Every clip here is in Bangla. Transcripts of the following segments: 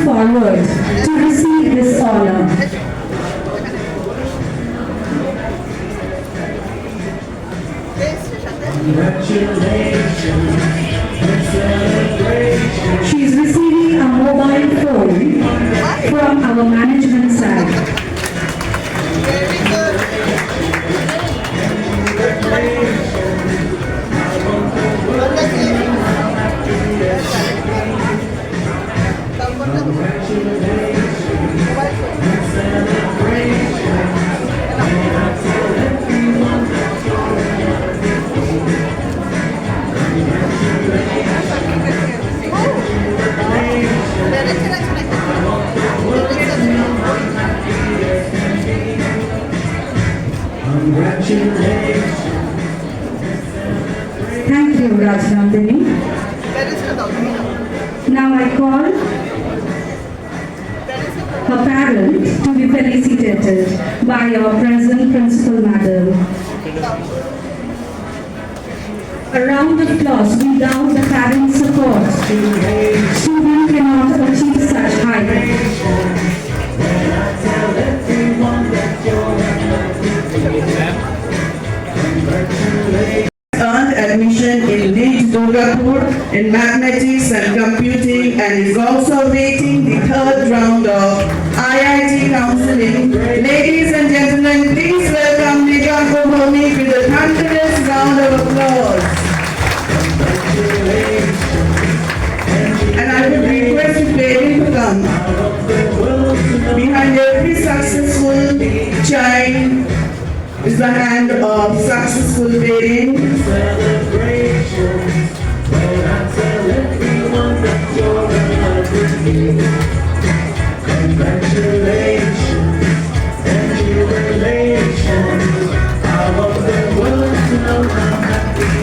forward to receive this honor. She is receiving a mobile phone from our management side. Thank you, Rajnandini. Now I call her parent to be felicitated by our present principal madam. A round of applause without the parents' support. Students cannot achieve such height. Earned admission in NIT Durgapur in mathematics and computing and is also waiting the third round of IIT counseling. Ladies and gentlemen, please welcome Nija Kohoni with a thunderous round of applause. And I would request the parent to come. Behind every successful child is the hand of successful parent.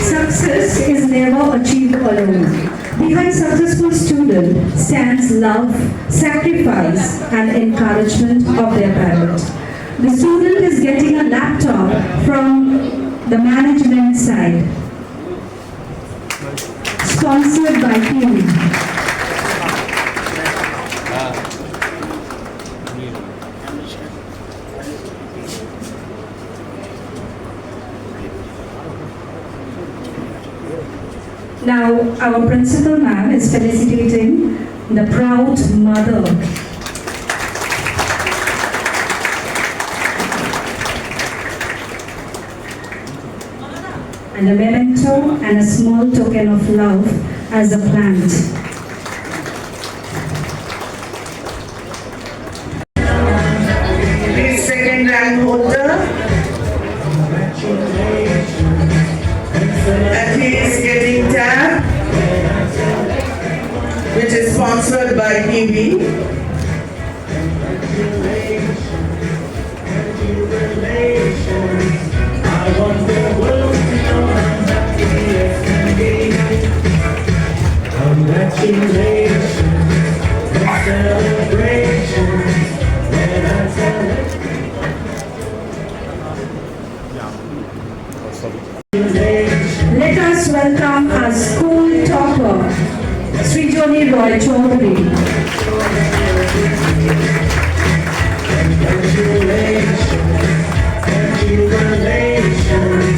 Success is never achieved alone. Behind successful student stands love, sacrifice and encouragement of their parent. The student is getting a laptop from the management side, sponsored by Kiwi. Now, our principal ma'am is felicitating the proud mother. And a memento and a small token of love as a plant. The second rank holder, and he is getting tab, which is sponsored by Kiwi. Let us welcome our school topper, Srijoni Roy Chaudhary.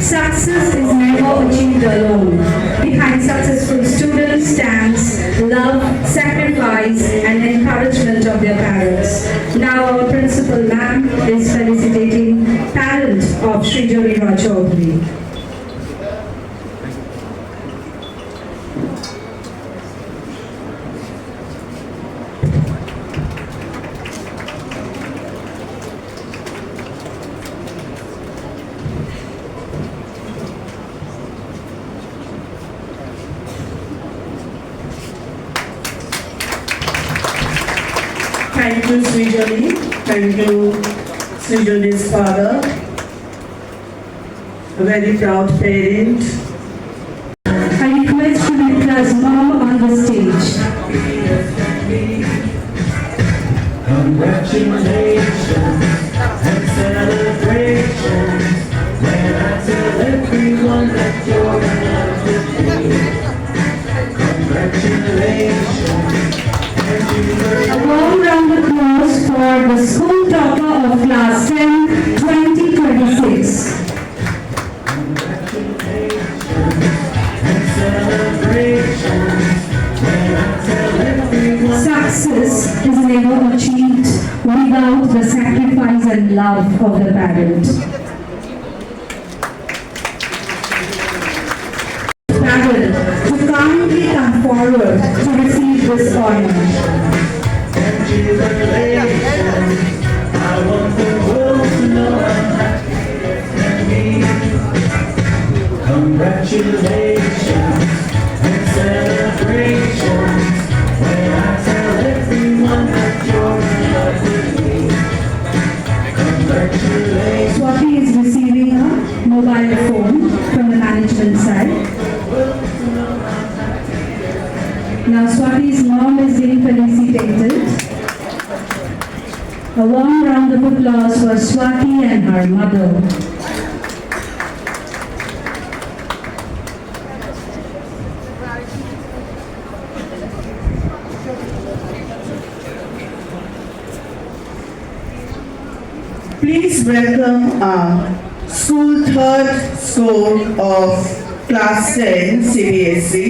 Success is never achieved alone. Behind successful students stands love, sacrifice and encouragement of their parents. Now our principal ma'am is felicitating parent of Srijoni Roy Chaudhary. Thank you, Srijoni. Thank you, Srijoni's father. A very proud parent. I request Sumita's mom on the stage. Congratulations and celebrations when I tell everyone that you're in love with me. Congratulations and you the school topper of class 10 2026. Success is never achieved without the sacrifice and love of the parent. Parent, to kindly come forward to receive this honor. I want the world to know I'm happy and me. Congratulations and celebrations when I tell everyone that you're in love with me. Congratulations. Swati is receiving a mobile phone from the management side. Now Swati's mom is being felicitated. A warm round of applause for Swati and her mother. Please welcome our school third score of class 10 CBSE.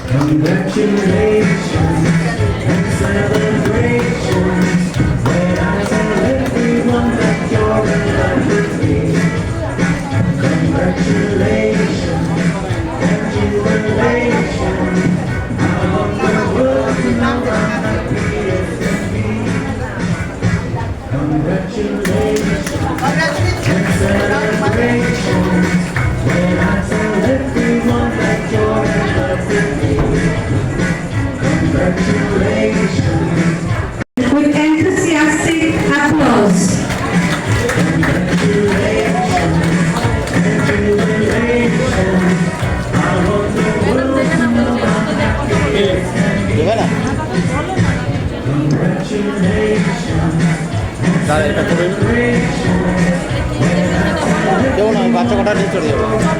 Congratulations and celebrations when I tell everyone that you're in love with me. Congratulations and jubilation. I want the world to know I'm happy as can be. Congratulations and celebrations when I tell everyone that you're in love with me. Congratulations. With enthusiastic applause.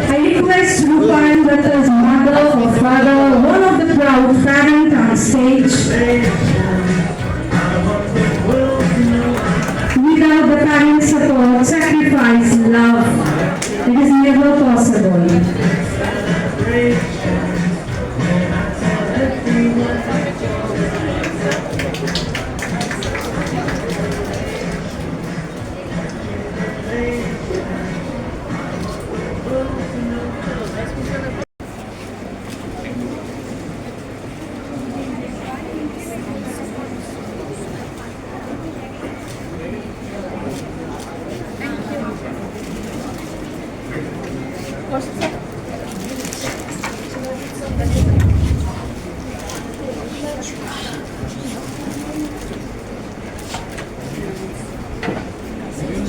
I request Rupa and Brother's mother or father, one of the proud parent on stage. Without the parents' support, sacrifice, love, it is never possible.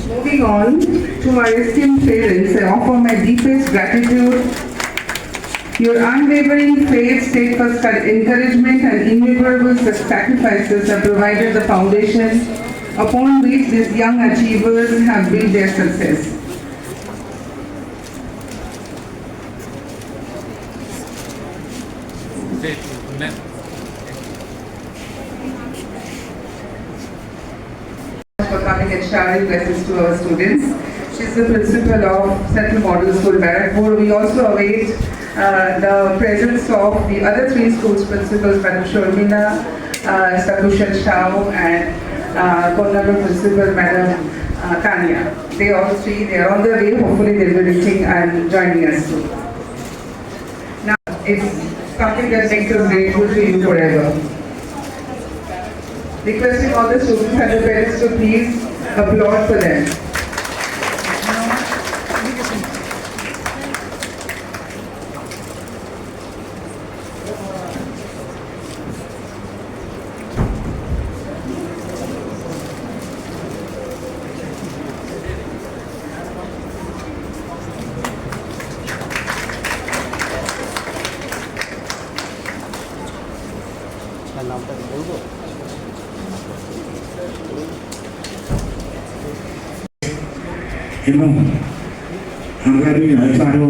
Moving on to my esteemed parents, I offer my deepest gratitude. Your unwavering faith, steadfast encouragement, and innumerable sacrifices have provided the foundation upon which these young achievers have built their success. For coming and sharing lessons to our students. She's the principal of Central Model School, Barrackpore. We also await the presence of the other three schools principals, Madam Sharmila, Sakushan Shao, and Konnagar principal, Madam Tanya. They all three, they are on their way. Hopefully they'll be reaching and joining us soon. Now, it's something that makes us grateful to you forever. Requesting all the students and the parents to please applaud for them. এবং আগামী হয়তো আরো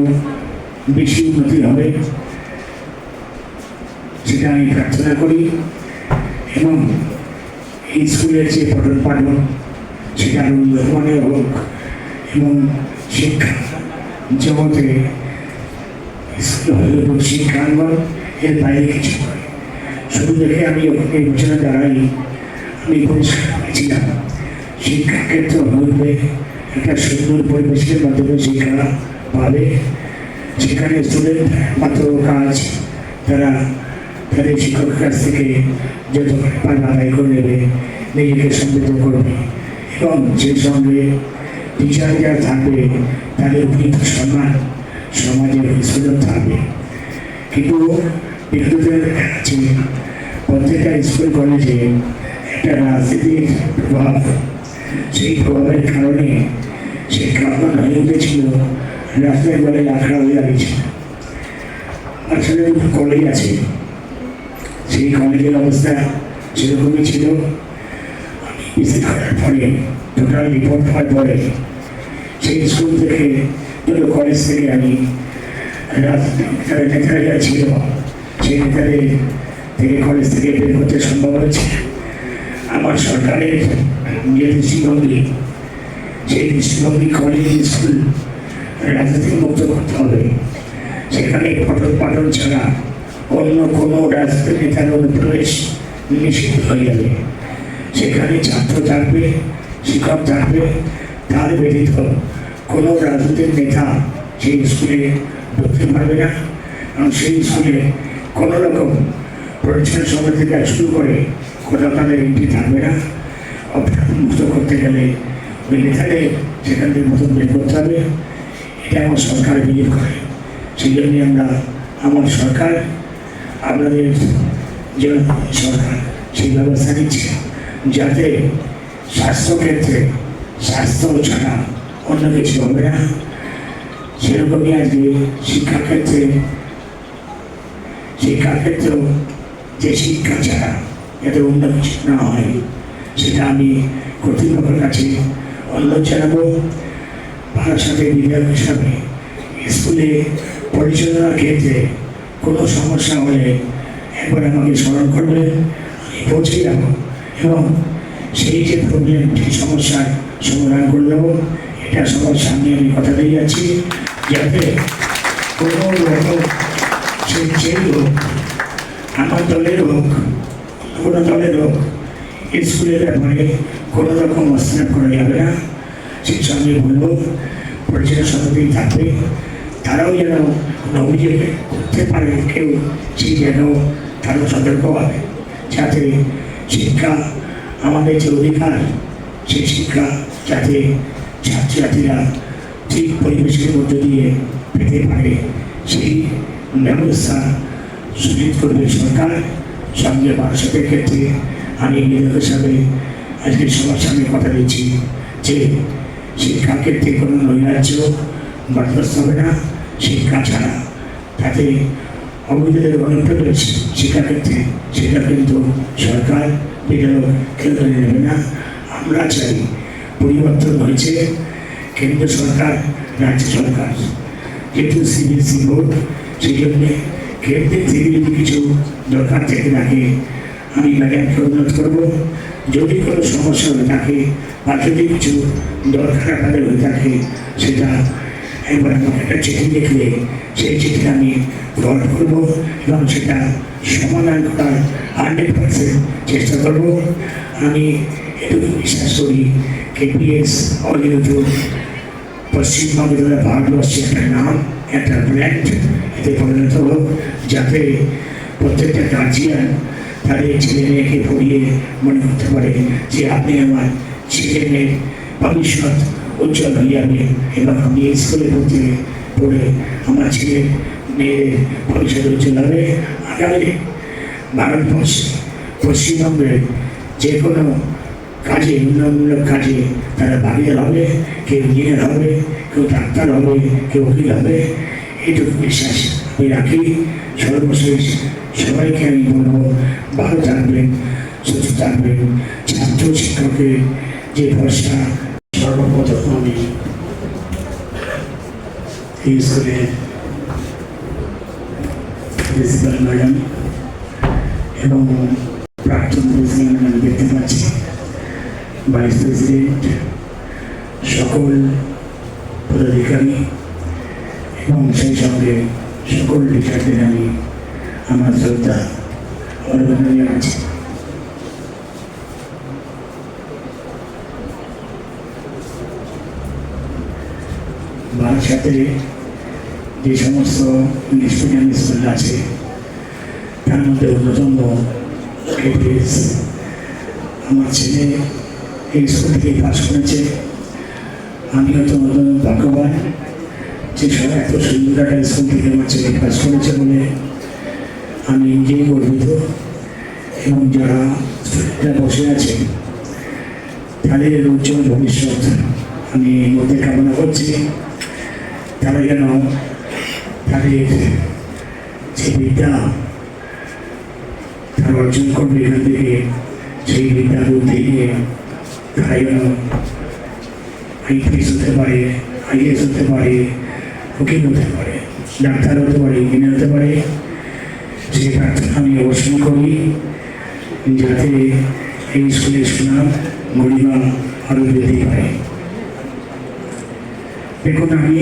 বেশি উন্নতি হবে সেটা আমি প্রার্থনা করি এবং এই স্কুলের যে পঠন পাঠন সেটা আরো উন্নতমানের হোক এবং শিক্ষা জগতে স্কুল হলে শিক্ষাঙ্গন এর বাইরে কিছু নয়। শুধু দেখে আমি ওখানে বছরে দাঁড়াই, আমি পরিষ্কার হয়েছিলাম শিক্ষাক্ষেত্র হইবে একটা সুন্দর পরিবেশের মাধ্যমে শিক্ষা পাবে, সেখানে স্টুডেন্ট মাত্র কাজ তারা তাদের শিক্ষকের কাছ থেকে যত পান আদায় করে নেবে, নিজেকে সমৃদ্ধ করবে এবং সেই সঙ্গে টিচার যারা থাকবে তাদের উপযুক্ত সম্মান সমাজের সুযোগ থাকবে। কিন্তু বিদ্যুতের আছে প্রত্যেকটা স্কুল কলেজে একটা রাজনীতির প্রভাব, সেই প্রভাবের কারণে শিক্ষাঙ্গন হয়ে উঠেছিল, রাস্তায় বলে আখড়া হয়ে দাঁড়িয়েছিল। আসলে কলেজ আছে, সেই কলেজের অবস্থা সেরকমই ছিল। ভিজিট করার পরে টোটাল রিপোর্ট হওয়ার পরে সেই স্কুল থেকে কলেজ থেকে আমি নেতারা ছিল সেই নেতাদের থেকে কলেজ থেকে বের করতে সম্ভব হয়েছে। আমার সরকারের যে দৃষ্টিভঙ্গি, সেই দৃষ্টিভঙ্গি কলেজ স্কুল রাজনীতি মুক্ত করতে হবে। সেখানে পঠন পাঠন ছাড়া অন্য কোনো রাজনৈতিক নেতার অনুপ্রবেশ নিষিদ্ধ হয়ে যাবে। সেখানে ছাত্র থাকবে, শিক্ষক থাকবে, তার ব্যতীত কোনো রাজনৈতিক নেতা সেই স্কুলে ঢুকতে পারবে না এবং সেই স্কুলে কোনো রকম পরিচ্ছন্ন সময় থেকে শুরু করে কোথাও তাদের এন্ট্রি থাকবে না। অপরাধ মুক্ত করতে গেলে ওই নেতাদের সেখান থেকে মতন বের করতে হবে, এটা আমার সরকার বিলিভ করে। সেই জন্যই আমার সরকার আপনাদের যে সরকার সেই ব্যবস্থা নিচ্ছে যাতে স্বাস্থ্যক্ষেত্রে স্বাস্থ্য ছাড়া অন্য কিছু হবে না। সেরকমই আজকে শিক্ষাক্ষেত্রেও যে শিক্ষা ছাড়া যাতে অন্য কিছু না হয় সেটা আমি কর্তৃপক্ষের কাছে অনুরোধ জানাবো। তার সাথে বিধায়ক হিসাবে স্কুলে পরিচালনার ক্ষেত্রে কোনো সমস্যা হলে একবার আমাকে স্মরণ করবে, আমি পৌঁছে যাব এবং সেই যে প্রবলেম সেই সমস্যার সমাধান করে দেবো। এটা সবার সামনে আমি কথা দিয়ে যাচ্ছি যাতে কোনো রকম সেই হোক, আমার দলের হোক, কোনো দলের হোক, স্কুলের ব্যাপারে কোনো রকম হস্তক্ষেপ করা যাবে না। সেই সঙ্গে বলবো পরিচালনা সমিতি থাকবে, তারাও যেন অভিযোগ করতে পারে কেউ, সেই যেন তারও সতর্ক হবে যাতে শিক্ষা আমাদের যে অধিকার সেই শিক্ষা যাতে ছাত্রছাত্রীরা ঠিক পরিবেশের মধ্য দিয়ে পেতে পারে সেই ব্যবস্থা সুনিশ্চিত করবে সরকার। সঙ্গে ভবিষ্যতের ক্ষেত্রে আমি বিধায়ক হিসাবে আজকে সবার সঙ্গে কথা দিচ্ছি যে শিক্ষার ক্ষেত্রে কোনো নৈরাজ্য বরদাস্ত হবে না। শিক্ষা ছাড়া তাতে অবৈধদের অনুপ্রবেশ শিক্ষাক্ষেত্রে সেটা কিন্তু সরকার বিধায়ক কেউ মেনে নেবে না। আমরা চাই পরিবর্তন হয়েছে কেন্দ্র সরকার, রাজ্য সরকার, যেহেতু সিবিএসই বোর্ড, সেই জন্যে কেন্দ্রের থেকে যদি কিছু দরকার থেকে থাকে আমি ম্যাডামকে অনুরোধ করবো, যদি কোনো সমস্যা হয়ে থাকে বা যদি কিছু দরকার আপনাদের হয়ে থাকে সেটা একবার আমাকে একটা চিঠি লিখলে সেই চিঠি আমি গ্রহণ করবো এবং সেটা সমাধান করার 100% চেষ্টা করবো। আমি এটুকু বিশ্বাস করি কেপিএস অনিয়ত পশ্চিমবঙ্গের ভারতবর্ষের একটা নাম, একটা ব্র্যান্ড এতে পরিণত হোক, যাতে প্রত্যেকটা গার্জিয়ান তাদের ছেলে মেয়েকে পড়িয়ে মনে করতে পারে যে আপনি আমার ছেলে মেয়ের ভবিষ্যৎ উজ্জ্বল হয়ে যাবে এবং আমি এই স্কুলে পড়ে আমার ছেলে মেয়ের ভবিষ্যৎ উজ্জ্বল হবে। আগামী ভারতবর্ষে পশ্চিমবঙ্গের যে কোনো কাজে উন্নয়নমূলক কাজে তারা বাড়িয়ার হবে, কেউ ইঞ্জিনিয়ার হবে, কেউ ডাক্তার হবে, কেউ উকিল হবে, এইটুকু বিশ্বাস আমি রাখি। সর্বশেষ সবাইকে আমি বলবো ভালো থাকবেন, সুস্থ থাকবেন। ছাত্র শিক্ষকের যে ভরসা, সর্বপ্রথম আমি এই স্কুলের প্রিন্সিপাল ম্যাডাম এবং প্রাক্তন প্রিন্সিপাল ম্যাডাম দেখতে পাচ্ছি। ভাইস প্রেসিডেন্ট, সকল পদাধিকারী এবং সেই সঙ্গে সকল টিচারদের আমি আমার শ্রদ্ধা অভিনন্দন জানাচ্ছি। বারাসাতে যে সমস্ত ইংলিশ মিডিয়াম স্কুল আছে তার মধ্যে অন্যতম কেপিএস। আমার ছেলে এই স্কুল থেকে পাস করেছে। আমি হয়তো ভাগ্যবান যে সব এত সুন্দর একটা স্কুল থেকে আমার ছেলে পাস করেছে বলে আমি নিজেই গর্বিত। এবং যারা স্টুডেন্টরা বসে আছে তাদের উজ্জ্বল ভবিষ্যৎ আমি মধ্যে কামনা করছি। তারা যেন তাদের যে বিদ্যা তারা অর্জন করবে এখান থেকে, সেই বিদ্যা বুদ্ধি নিয়ে তারা যেন আইপিএস হতে পারে, আইএস হতে পারে, উকিল হতে পারে, ডাক্তার হতে পারে, ইঞ্জিনিয়ার হতে পারে। সেই প্রার্থনা আমি অবশ্যই করি যাতে এই স্কুলের সুনাম গরিমা আরও বৃদ্ধি পায়। দেখুন, আমি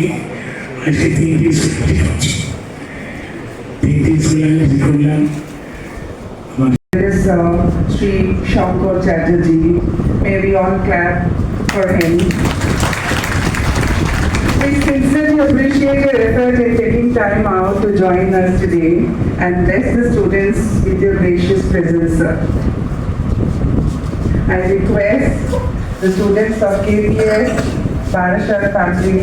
আজকে তিনটি স্কুল করছি, তিনটি স্কুলে আমি ভিজিট করলাম। This Sri Shankar Chatterjee. May we all clap for him. We sincerely appreciate your effort in taking time out to join us today and bless the students with your gracious presence, sir. I request the students of KPS Barashat family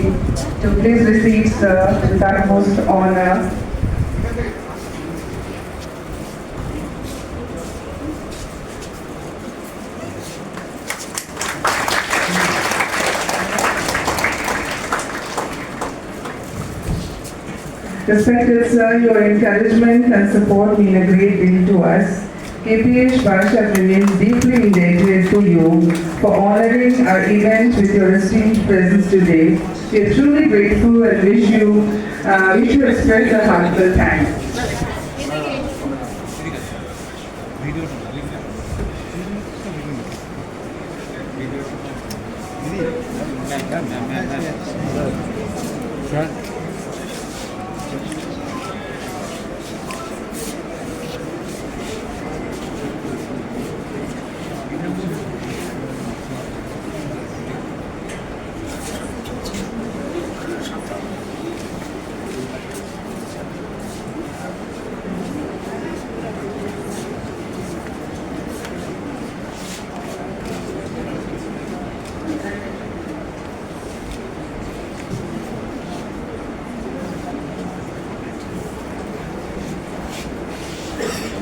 to please receive sir with utmost honor. Respected sir, your encouragement and support mean a great deal to us. KPH Barashat remains deeply indebted to you for honoring our event with your esteemed presence today. We are truly grateful and wish you express a heartfelt thanks.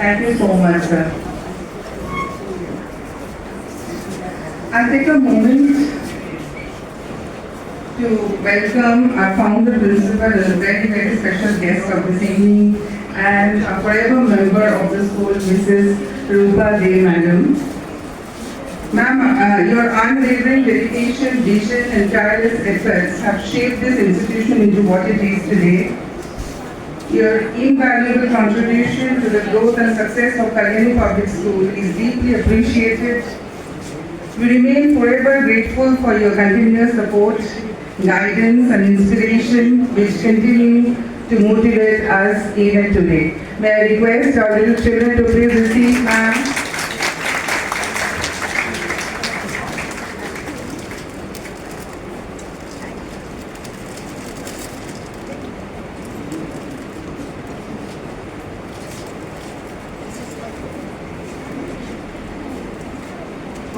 Thank you so much, sir. I'll take a moment to welcome our founder principal as a very, very special guest of this evening and a forever member of the school, Mrs. Rupa De Madam. Ma'am, your unwavering dedication, vision and tireless efforts have shaped this institution into what it is today. Your invaluable contribution to the growth and success of Kalyani Public School is deeply appreciated. We remain forever grateful for your continuous support, guidance and inspiration which continue to motivate us even today. May I request our little children to please receive ma'am.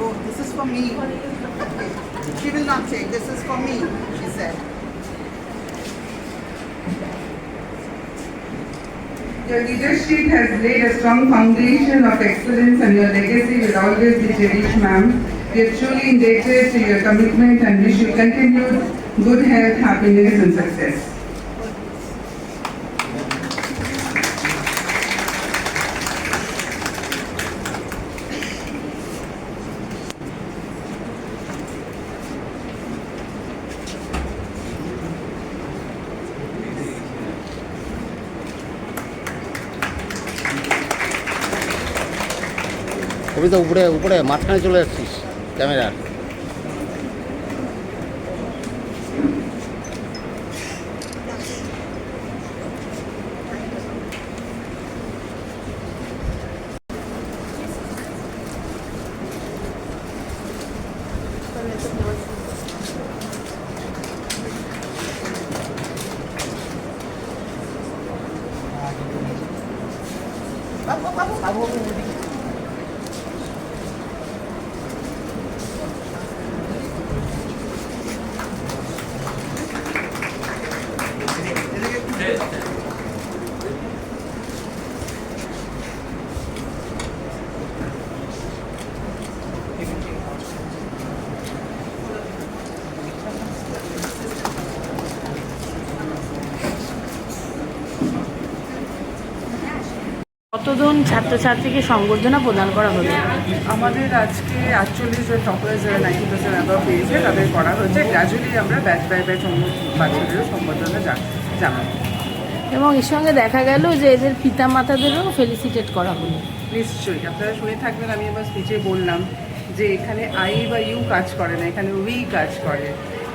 Oh, this is for me. She will not take. This is for me, she said. Your leadership has laid a strong foundation of excellence and your legacy will always be cherished, ma'am. We are truly indebted to your commitment and wish you continued good health, happiness and success. কবি তো উপরে উপরে মাঝখানে চলে যাচ্ছিস ক্যামেরার। কতজন ছাত্রছাত্রীকে সংবর্ধনা প্রদান করা হলো? আমাদের আজকে 48 জন টপার্স যারা 90% অ্যাবাভ পেয়েছে তাদের করা হয়েছে। গ্র্যাজুয়ালি আমরা ব্যাচ বাই ব্যাচ অন্য বাচ্চাদেরও সম্বর্ধনা জানাবো। এবং এর সঙ্গে দেখা গেল যে এদের পিতামাতাদেরও ফেলিসিটেট করা হলো। নিশ্চয়ই আপনারা শুনে থাকবেন, আমি এবার স্পিচে বললাম যে এখানে আই বা ইউ কাজ করে না, এখানে উই কাজ করে।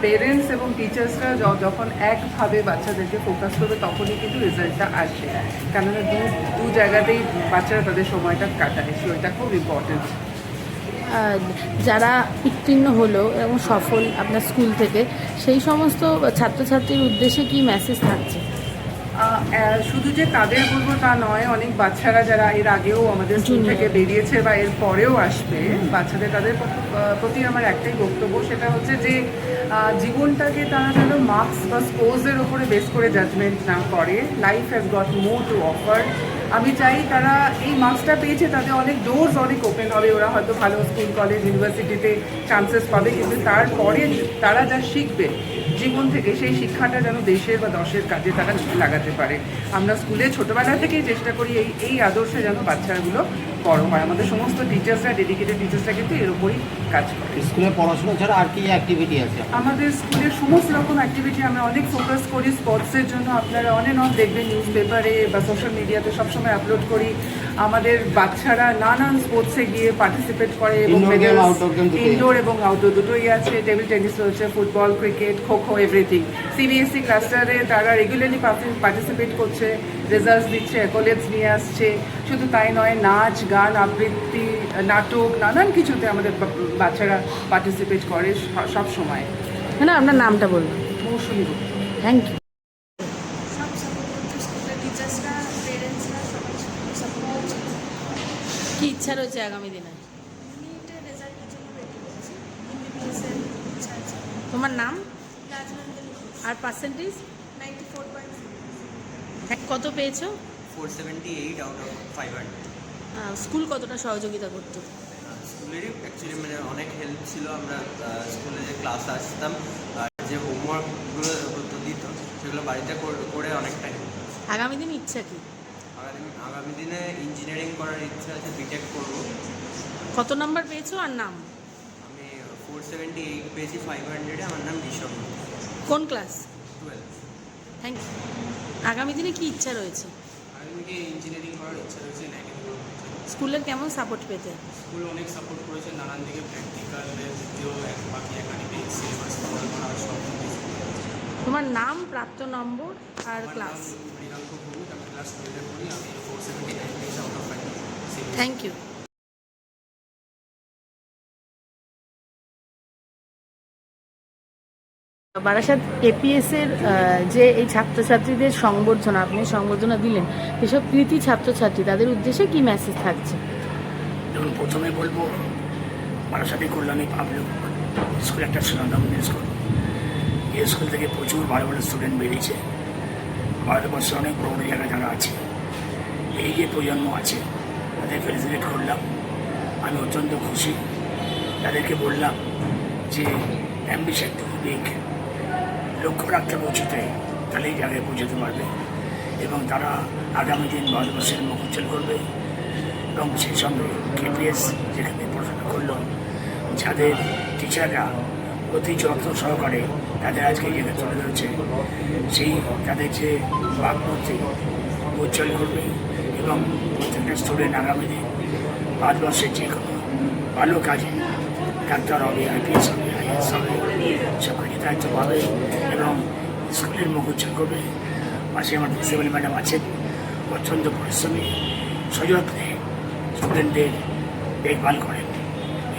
পেরেন্টস এবং টিচার্সরা যখন একভাবে বাচ্চাদেরকে ফোকাস করবে তখনই কিন্তু রেজাল্টটা আসবে, কেননা দু জায়গাতেই বাচ্চারা তাদের সময়টা কাটায়, সেটা খুব ইম্পর্টেন্ট। যারা উত্তীর্ণ হলো এবং সফল আপনার স্কুল থেকে, সেই সমস্ত ছাত্রছাত্রীর উদ্দেশ্যে কি মেসেজ থাকছে? শুধু যে তাদের বলবো তা নয়, অনেক বাচ্চারা যারা এর আগেও আমাদের স্কুল থেকে বেরিয়েছে বা এর পরেও আসবে, বাচ্চাদের তাদের প্রতি আমার একটাই বক্তব্য, সেটা হচ্ছে যে জীবনটাকে তারা যেন মার্কস বা স্কোর্সের ওপরে বেস করে জাজমেন্ট না করে। Life has got more to offer. আমি চাই তারা এই মার্কসটা পেয়েছে, তাদের অনেক ডোরস অনেক ওপেন হবে, ওরা হয়তো ভালো স্কুল কলেজ ইউনিভার্সিটিতে চান্সেস পাবে, কিন্তু তারপরে তারা যা শিখবে জীবন থেকে, সেই শিক্ষাটা যেন দেশের বা দশের কাজে তারা লাগাতে পারে। আমরা স্কুলে ছোটোবেলা থেকেই চেষ্টা করি এই আদর্শে যেন বাচ্চাগুলো বড় হয়। আমাদের সমস্ত টিচার্সরা, ডেডিকেটেড টিচার্সরা কিন্তু এর উপরই কাজ করে। স্কুলে পড়াশোনা ছাড়া আর কি অ্যাক্টিভিটি আছে? আমাদের স্কুলের সমস্ত রকম অ্যাক্টিভিটি আমরা অনেক ফোকাস করি স্পোর্টসের জন্য। আপনারা অন অ্যান্ড অফ দেখবেন নিউজ পেপারে বা সোশ্যাল মিডিয়াতে সবসময় আপলোড করি। আমাদের বাচ্চারা নানান স্পোর্টসে গিয়ে পার্টিসিপেট করে এবং ইনডোর এবং আউটডোর দুটোই আছে। টেবিল টেনিস রয়েছে, football, cricket, kho kho, everything. CBSE ক্লাস্টারে তারা রেগুলারলি পার্টিসিপেট করছে, রেজাল্টস দিচ্ছে, অ্যাকোলেডস নিয়ে আসছে। শুধু তাই নয়, নাচ, গান, আবৃত্তি, নাটক, নানান কিছুতে আমাদের বাচ্চারা পার্টিসিপেট করে সব সময়। মানে আপনার নামটা বলুন। মৌসুমী। Thank you. সব সাপোর্ট করছে, স্কুলের টিচার্সরা, পেরেন্টসরা সবাই সাপোর্ট করছে। কি ইচ্ছা রয়েছে আগামী দিনে? নিটের রেজাল্টের জন্য ওয়েটিং করছি। এমবিবিএসের ইচ্ছা আছে। তোমার নাম রাজনন্দিনী ঘোষ, আর পার্সেন্টেজ? 94.6। কত পেয়েছো? 478 আউট অফ 500। স্কুল কতটা সহযোগিতা করতো? স্কুলেরই অ্যাকচুয়ালি মানে অনেক হেল্প ছিল। আমরা স্কুলে যে ক্লাস আসতাম আর যে হোমওয়ার্কগুলো দিত সেগুলো বাড়িতে করে অনেকটা হেল্প। আগামী দিন ইচ্ছা কি? আগামী দিনে ইঞ্জিনিয়ারিং করার ইচ্ছা আছে, বিটেক করব। কত নাম্বার পেয়েছো আর নাম? আমি 478 পেয়েছি 500-এ। আমার নাম ঋষভ। কোন ক্লাস? 12। Thank you. আগামী দিনে কি ইচ্ছা রয়েছে? আগামী ইঞ্জিনিয়ারিং করার ইচ্ছা রয়েছে। স্কুলের কেমন সাপোর্ট পেতে? স্কুল অনেক সাপোর্ট করেছে, নানান দিকে প্র্যাকটিক্যালের দিকেও, বাকি একাডেমিক সিলেবাস কভার করা সব কিছু। তোমার নাম, প্রাপ্ত নম্বর আর ক্লাস? মৃগাঙ্ক ভৌমিক, আমি ক্লাস 12-এ পড়ি। আমি 479 পেয়েছি out of 500। Thank you. Barasat এপিএসের যে এই ছাত্রছাত্রীদের সংবর্ধনা, আপনি সংবর্ধনা দিলেন, এসব কৃতি ছাত্রছাত্রী, তাদের উদ্দেশ্যে কি মেসেজ থাকছে? দেখুন, প্রথমে বলবো বারাসাতে কল্যাণী পাবলিক স্কুল একটা সুনামধন্য স্কুল। এই স্কুল থেকে প্রচুর ভালো ভালো স্টুডেন্ট বেরিয়েছে। ভারতবর্ষে অনেক বড় জায়গায় যারা আছে, এই যে প্রজন্ম আছে তাদের ফেলিসিটেট করলাম। আমি অত্যন্ত খুশি। তাদেরকে বললাম যে অ্যাম্বিশন টু বিগ, লক্ষ্য রাখতে পৌঁছতে, তাহলে এই জায়গায় পৌঁছতে পারবে এবং তারা আগামী দিন ভারতবর্ষের মুখ উজ্জ্বল করবে। এবং সেই সঙ্গে কেপিএস যেখানে পড়াশোনা করলো, যাদের টিচাররা অতি যত্ন সহকারে তাদের আজকে এই জায়গায় তুলে ধরছে, সেই তাদের যে ভাবমূর্তি উজ্জ্বল করবে এবং প্রত্যেকটা স্টুডেন্ট আগামী দিন ভারতবর্ষের যে কোনো ভালো কাজে ডাক্তার হবে, আইপিএস হবে, আইএস হবে, সবাইকে দায়িত্ব পাবে এবং স্কুলের মুখ উজ্জ্বল করবে। পাশে আমার প্রিন্সিপাল ম্যাডাম আছেন, অত্যন্ত পরিশ্রমী, সযত্নে স্টুডেন্টদের দেখভাল করেন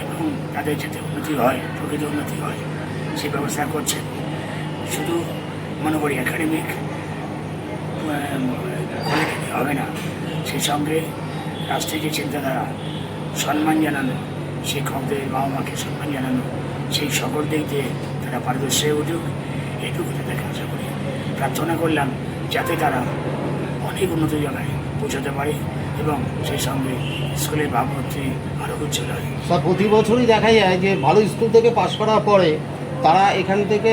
এবং তাদের যাতে উন্নতি হয়, প্রকৃত উন্নতি হয়, সেই ব্যবস্থা করছেন। শুধু মনে করি একাডেমিক কোয়ালিটি হবে না, সেই সঙ্গে রাষ্ট্রের যে চিন্তাধারা, সম্মান জানানো, শিক্ষকদের বাবা মাকে সম্মান জানানো, সেই সকল দিক দিয়ে তারা পারদর্শী হয়ে উঠুক, এইটুকু তাদেরকে আশা করি। প্রার্থনা করলাম যাতে তারা অনেক উন্নত জায়গায় পৌঁছাতে পারে এবং সেই সঙ্গে স্কুলের ভাবমূর্তি আরও উজ্জ্বল হয়। স্যার, প্রতি বছরই দেখা যায় যে ভালো স্কুল থেকে পাশ করার পরে তারা এখান থেকে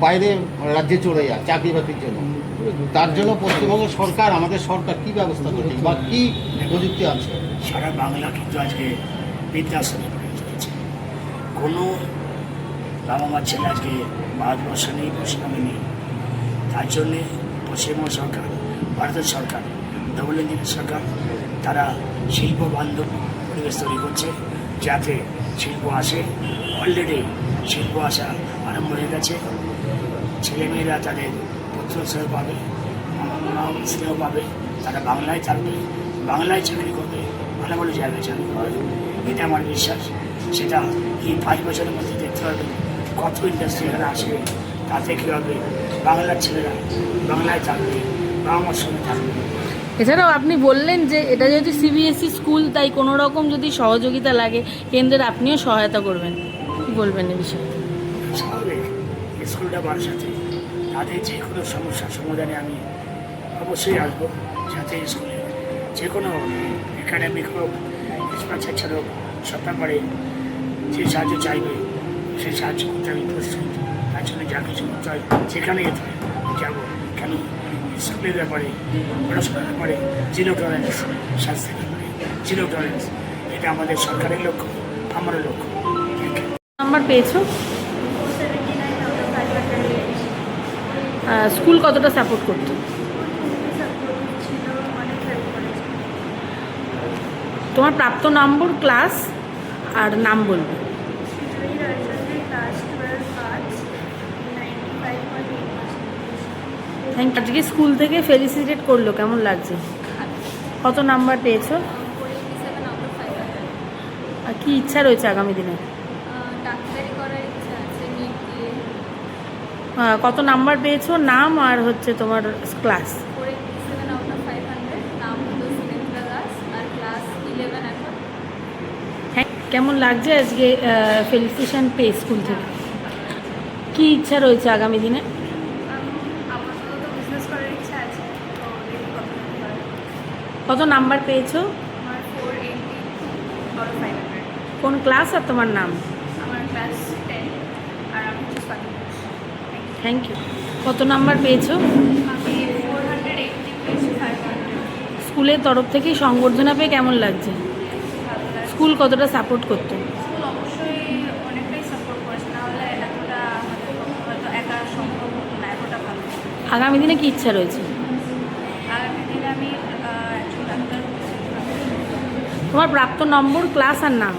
বাইরে রাজ্যে চলে যায় চাকরি বাকরির জন্য। তার জন্য পশ্চিমবঙ্গ সরকার, আমাদের সরকার কি ব্যবস্থা করছে বা কি প্রযুক্তি আছে? সারা বাংলা কিন্তু আজকে বৃদ্ধাশ্রমে পরিণত হয়েছে। কোনো বাবা মার ছেলে আজকে ভারতবর্ষ নেই, পশ্চিমবঙ্গে নেই। তার জন্যে পশ্চিমবঙ্গ সরকার, ভারতের সরকার, ডবল ইঞ্জিনের সরকার, তারা শিল্প বান্ধব পরিবেশ তৈরি করছে যাতে শিল্প আসে। অলরেডি শিল্প আসা আরম্ভ হয়ে গেছে। ছেলেমেয়েরা তাদের পুত্র স্নেহ পাবে, স্নেহ পাবে, তারা বাংলায় থাকবে, বাংলায় চাকরি করবে, ভালো ভালো জায়গায় চাকরি করবে। এটা আমার বিশ্বাস। সেটা এই 5 বছরের মধ্যে দেখতে হবে কত ইন্ডাস্ট্রি এখানে আসবে, তাতে কী হবে, বাংলার ছেলেরা বাংলায় থাকবে, বাবা মার সঙ্গে থাকবে। এছাড়াও আপনি বললেন যে এটা যেহেতু সিবিএসই স্কুল, তাই কোনো রকম যদি সহযোগিতা লাগে কেন্দ্রের আপনিও সহায়তা করবেন, কী বলবেন এ বিষয়ে? স্বাভাবিক, স্কুলটা বাড়ার সাথে তাদের যে কোনো সমস্যার সমাধানে আমি অবশ্যই আসবো, যাতে স্কুলে যে কোনো একাডেমিক হোক, ইনফ্রাস্ট্রাকচার হোক, সব ব্যাপারে যে সাহায্য চাইবে সেই সাহায্য করতে আমি প্রস্তুত। তার জন্য যা কিছু করতে হয় সেখানে যেতে হয় যাবো। কেন স্কুলের ব্যাপারে, পড়াশোনার ব্যাপারে জিরো টলারেন্স, স্বাস্থ্যের ব্যাপারে জিরো টলারেন্স, এটা আমাদের সরকারের লক্ষ্য, আমারও লক্ষ্য। নাম্বার পেয়েছো? স্কুল কতটা সাপোর্ট করতো? তোমার প্রাপ্ত নম্বর, ক্লাস আর নাম বলবে। Thank you. আজকে স্কুল থেকে ফেলিসিটেট করলো, কেমন লাগছে? কত নাম্বার পেয়েছো? আর কি ইচ্ছা রয়েছে আগামী দিনে? ডাক্তারি করার ইচ্ছা আছে, নিট দিয়ে। কত নাম্বার পেয়েছো, নাম আর হচ্ছে তোমার ক্লাস? 487 out of 500, নাম হলো সুনেত্রা দাস, আর ক্লাস 11 এখন। কেমন লাগছে আজকে ফেলিসিটেশন পেয়ে স্কুল থেকে? কি ইচ্ছা রয়েছে আগামী দিনে? আপাতত তো বিজনেস করার ইচ্ছা আছে, তো দেখি কতটুকু হয়। কত নাম্বার পেয়েছো? আমার 482 out of 500। কোন ক্লাস আর তোমার নাম? আমার ক্লাস 10, আর আমি হচ্ছে স্বাতি ঘোষ। Thank you. কত নাম্বার পেয়েছো? আমি 480 পেয়েছি 500। স্কুলের তরফ থেকে সংবর্ধনা পেয়ে কেমন লাগছে? ভালো লাগে। স্কুল কতটা সাপোর্ট করতো? স্কুল অবশ্যই অনেকটাই সাপোর্ট করেছে, নাহলে এতটা আমাদের পক্ষে হয়তো একা সম্ভব হতো না, এতটা ভালো। আগামী দিনে কি ইচ্ছা রয়েছে? আগামী দিনে আমি একজন ডাক্তার হতে চাই। তোমার প্রাপ্ত নম্বর, ক্লাস আর নাম?